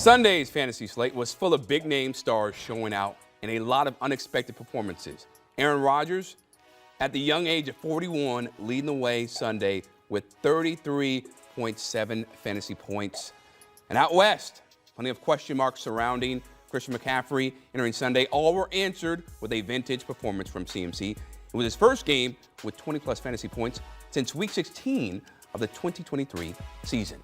Sunday's fantasy slate was full of big-name stars showing out and a lot of unexpected performances. Aaron Rodgers, at the young age of 41, leading the way Sunday with 33.7 fantasy points. And out west, plenty of question marks surrounding Christian McCaffrey entering Sunday. All were answered with a vintage performance from CMC. It was his first game with 20-plus fantasy points since Week 16 of the 2023 season.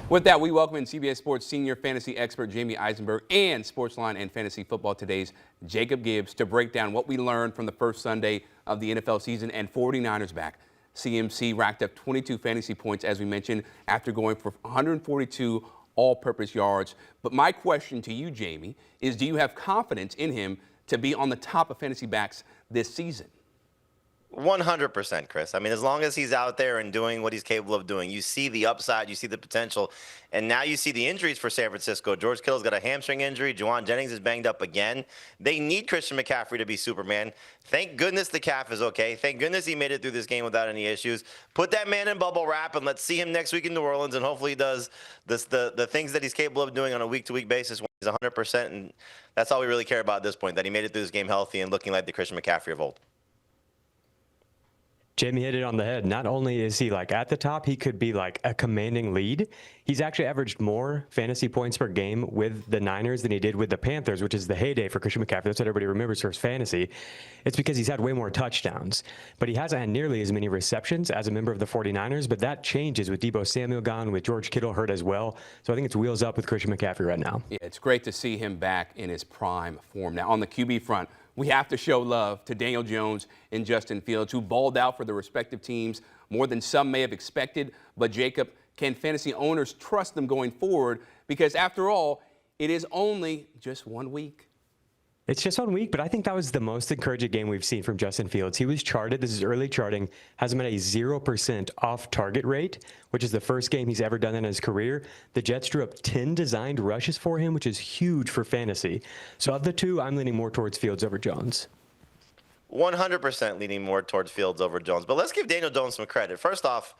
With that, we welcome in CBS Sports senior fantasy expert Jamey Eisenberg and Sportsline and Fantasy Football Today's Jacob Gibbs to break down what we learned from the first Sunday of the NFL season and 49ers back. CMC racked up 22 fantasy points, as we mentioned, after going for 142 all-purpose yards. But my question to you, Jamey, is do you have confidence in him to be on the top of fantasy backs this season? 100%, Chris. I mean, as long as he's out there and doing what he's capable of doing, you see the upside, you see the potential, and now you see the injuries for San Francisco. George Kittle's got a hamstring injury. Juwan Jennings is banged up again. They need Christian McCaffrey to be Superman. Thank goodness the calf is okay. Thank goodness he made it through this game without any issues. Put that man in bubble wrap, and let's see him next week in New Orleans, and hopefully he does the things that he's capable of doing on a week-to-week basis when he's 100%, and that's all we really care about at this point, that he made it through this game healthy and looking like the Christian McCaffrey of old. Jamey hit it on the head. Not only is he at the top, he could be a commanding lead. He's actually averaged more fantasy points per game with the Niners than he did with the Panthers, which is the heyday for Christian McCaffrey. That's what everybody remembers for his fantasy. It's because he's had way more touchdowns, but he hasn't had nearly as many receptions as a member of the 49ers, but that changes with Deebo Samuel gone, with George Kittle hurt as well. So I think it's wheels up with Christian McCaffrey right now. Yeah, it's great to see him back in his prime form. Now, on the QB front, we have to show love to Daniel Jones and Justin Fields, who balled out for their respective teams more than some may have expected. But, Jacob, can fantasy owners trust them going forward? Because, after all, it is only just 1 week. It's just 1 week, but I think that was the most encouraging game we've seen from Justin Fields. He was charted. This is early charting. Has him at a 0% off-target rate, which is the first game he's ever done in his career. The Jets drew up 10 designed rushes for him, which is huge for fantasy. So of the two, I'm leaning more towards Fields over Jones. 100% leaning more towards Fields over Jones. But let's give Daniel Jones some credit. First off,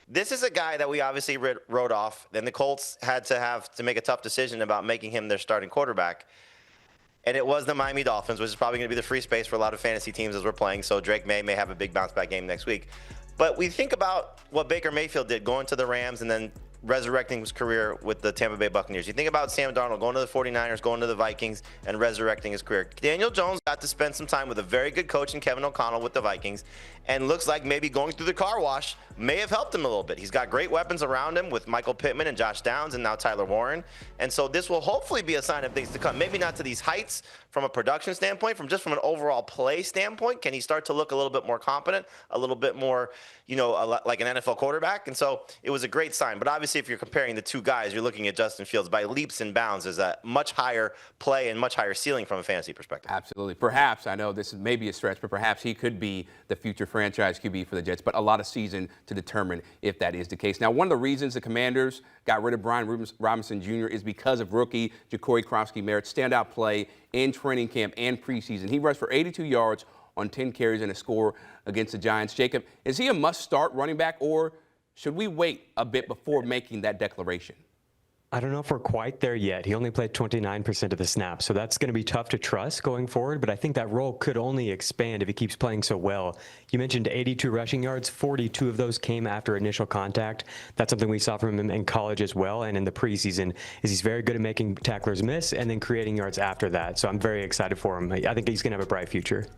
this is a guy that we obviously wrote off. Then the Colts had to make a tough decision about making him their starting quarterback. And it was the Miami Dolphins, which is probably going to be the free space for a lot of fantasy teams as we're playing. So Drake may have a big bounce-back game next week. But we think about what Baker Mayfield did, going to the Rams and then resurrecting his career with the Tampa Bay Buccaneers. You think about Sam Darnold going to the 49ers, going to the Vikings, and resurrecting his career. Daniel Jones got to spend some time with a very good coach in Kevin O'Connell with the Vikings, and looks like maybe going through the car wash may have helped him a little bit. He's got great weapons around him with Michael Pittman and Josh Downs and now Tyler Warren. And so this will hopefully be a sign of things to come. Maybe not to these heights from a production standpoint, from an overall play standpoint. Can he start to look a little bit more competent, a little bit more, like an NFL quarterback? And so it was a great sign. But obviously, if you're comparing the two guys, you're looking at Justin Fields by leaps and bounds as a much higher play and much higher ceiling from a fantasy perspective. Absolutely. Perhaps, I know this is maybe a stretch, but perhaps he could be the future franchise QB for the Jets, but a lot of season to determine if that is the case. Now, one of the reasons the Commanders got rid of Brian Robinson Jr. is because of rookie Jacory Krosky-Merritt's standout play in training camp and preseason. He rushed for 82 yards on 10 carries and a score against the Giants. Jacob, is he a must-start running back, or should we wait a bit before making that declaration? I don't know if we're quite there yet. He only played 29% of the snaps, so that's going to be tough to trust going forward, but I think that role could only expand if he keeps playing so well. You mentioned 82 rushing yards. 42 of those came after initial contact. That's something we saw from him in college as well, and in the preseason, is he's very good at making tacklers miss and then creating yards after that. So I'm very excited for him. I think he's going to have a bright future.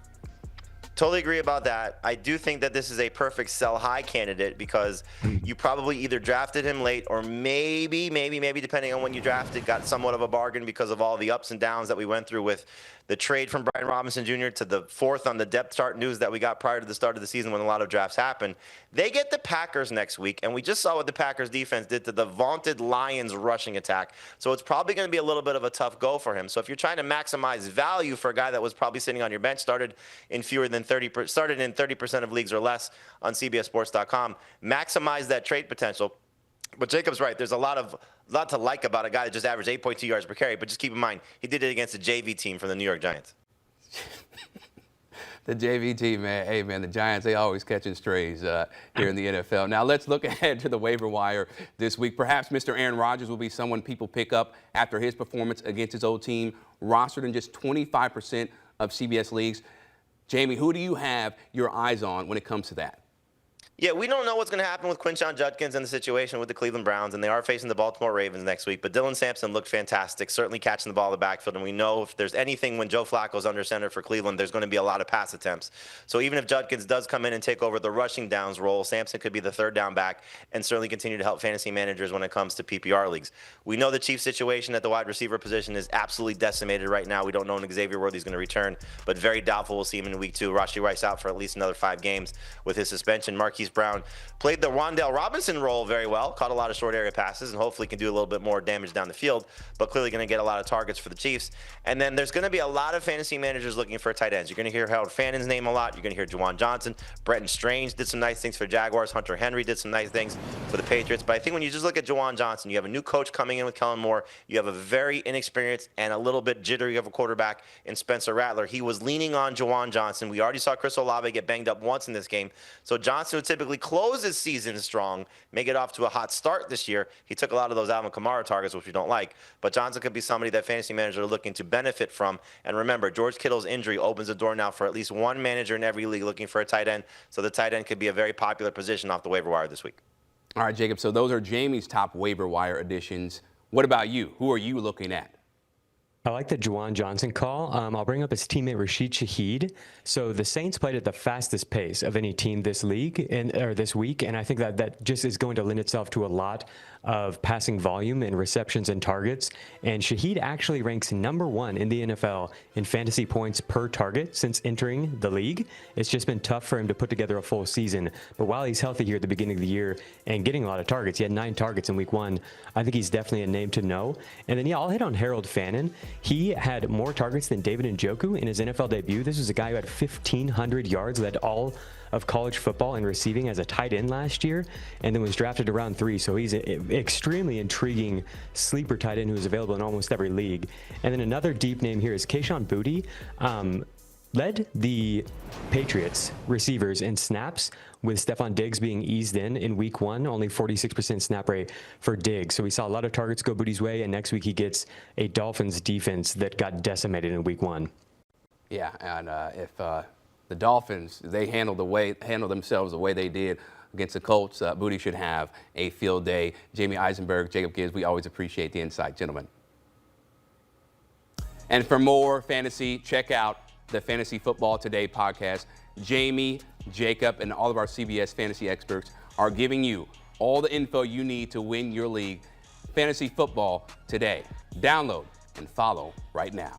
Totally agree about that. I do think that this is a perfect sell high candidate because you probably either drafted him late or maybe, depending on when you drafted, got somewhat of a bargain because of all the ups and downs that we went through with the trade from Brian Robinson Jr. to the fourth on the depth chart news that we got prior to the start of the season when a lot of drafts happened. They get the Packers next week, and we just saw what the Packers defense did to the vaunted Lions rushing attack. So it's probably going to be a little bit of a tough go for him. So if you're trying to maximize value for a guy that was probably sitting on your bench, started in 30% of leagues or less on CBSSports.com, maximize that trade potential. But Jacob's right. There's a lot to like about a guy that just averaged 8.2 yards per carry. But just keep in mind, he did it against a JV team from the New York Giants. The JVT, man. Hey, man, the Giants, they always catching strays here in the NFL. Now, let's look ahead to the waiver wire this week. Perhaps Mr. Aaron Rodgers will be someone people pick up after his performance against his old team, rostered in just 25% of CBS leagues. Jamey, who do you have your eyes on when it comes to that? Yeah, we don't know what's going to happen with Quinshon Judkins and the situation with the Cleveland Browns, and they are facing the Baltimore Ravens next week. But Dylan Sampson looked fantastic, certainly catching the ball in the backfield. And we know if there's anything when Joe Flacco's under center for Cleveland, there's going to be a lot of pass attempts. So even if Judkins does come in and take over the rushing downs role, Sampson could be the third down back and certainly continue to help fantasy managers when it comes to PPR leagues. We know the Chiefs' situation at the wide receiver position is absolutely decimated right now. We don't know when Xavier Worthy's going to return, but very doubtful we'll see him in week 2. Rashee Rice out for at least another 5 games with his suspension. Marquise Brown played the Wan'Dale Robinson role very well, caught a lot of short area passes, and hopefully can do a little bit more damage down the field, but clearly going to get a lot of targets for the Chiefs. And then there's going to be a lot of fantasy managers looking for tight ends. You're going to hear Harold Fannon's name a lot. You're going to hear Juwan Johnson. Brenton Strange did some nice things for Jaguars. Hunter Henry did some nice things for the Patriots. But I think when you just look at Juwan Johnson, you have a new coach coming in with Kellen Moore. You have a very inexperienced and a little bit jittery of a quarterback in Spencer Rattler. He was leaning on Juwan Johnson. We already saw Chris Olave get banged up once in this game. So Johnson would typically close his season strong, may get off to a hot start this year. He took a lot of those Alvin Kamara targets, which we don't like. But Johnson could be somebody that fantasy managers are looking to benefit from. And remember, George Kittle's injury opens the door now for at least one manager in every league looking for a tight end. So the tight end could be a very popular position off the waiver wire this week. All right, Jacob, so those are Jamey's top waiver wire additions. What about you? Who are you looking at? I like the Juwan Johnson call. I'll bring up his teammate Rashid Shaheed. So the Saints played at the fastest pace of any team this week, and I think that just is going to lend itself to a lot of passing volume and receptions and targets. And Shaheed actually ranks #1 in the NFL in fantasy points per target since entering the league. It's just been tough for him to put together a full season. But while he's healthy here at the beginning of the year and getting a lot of targets, he had 9 targets in week 1. I think he's definitely a name to know. And then, I'll hit on Harold Fannin. He had more targets than David Njoku in his NFL debut. This was a guy who had 1,500 yards, led all of college football in receiving as a tight end last year, and then was drafted to round 3. So he's an extremely intriguing sleeper tight end who is available in almost every league. And then another deep name here is Kayshon Boutte. Led the Patriots receivers in snaps, with Stephon Diggs being eased in week 1, only 46% snap rate for Diggs. So we saw a lot of targets go Boutte's way, and next week he gets a Dolphins defense that got decimated in week 1. Yeah, and if the Dolphins, they handle themselves the way they did against the Colts, Boutte should have a field day. Jamey Eisenberg, Jacob Gibbs, we always appreciate the insight, gentlemen. And for more fantasy, check out the Fantasy Football Today podcast. Jamey, Jacob, and all of our CBS fantasy experts are giving you all the info you need to win your league. Fantasy Football Today. Download and follow right now.